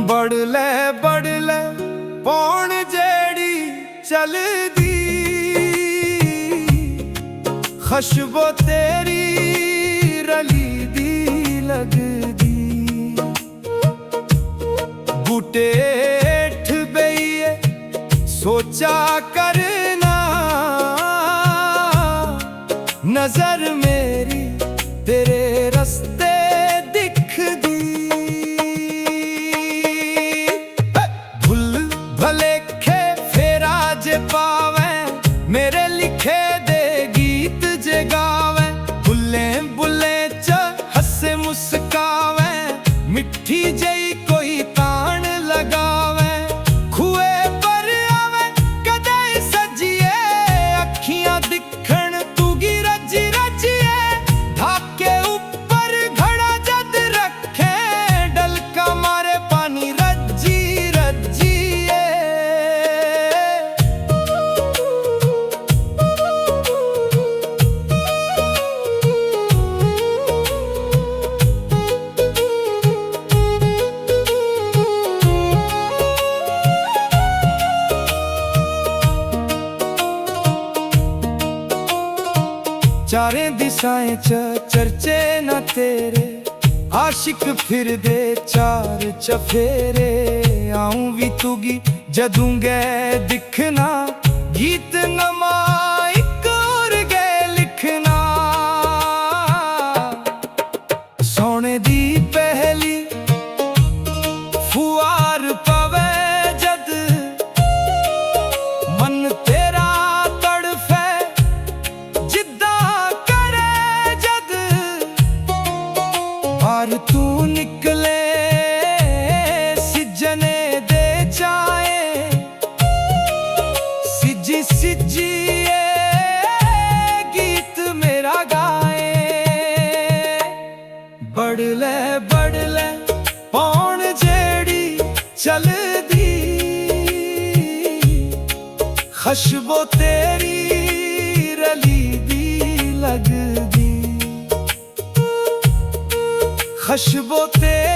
बढ़ ले पौन जेड़ी चलदी, खुशबू तेरी रली दी लगदी। बूटे हेठ बेइये सोचा करना, नजर मेरी तेरे रस्ते दिखदी। भुल भलेखे फेरा जे पावे, मेरे लिखे दे गीत जे गावे। बुले बुले च हसे मुस्कावे, मिठी जई कोई तान लगावे। खुए पर आवे कदे सजिए, अखियां दिखण तुगी रजी रजिए। ढाके ऊपर घड़ा जद रखे, डलका मारे पानी रजी रजिए। चारे दिशाएं च चर्चे न तेरे, आशिक फिर दे चार चफेरे। आऊं भी तुगी जदूं गए दिखना, गीत नमाइक और गए लिखना। सोने दी पहली फुआर पवे जद, मन तेरा तड़फे जिद्दा करे जद। और तू निकले सिजने दे जाए, सिजी सिजिए गीत मेरा गाए। बढ़ ले पौन जेड़ी चलदी, खुशबू तेरी रली दी लगदी। खुशबू तेरी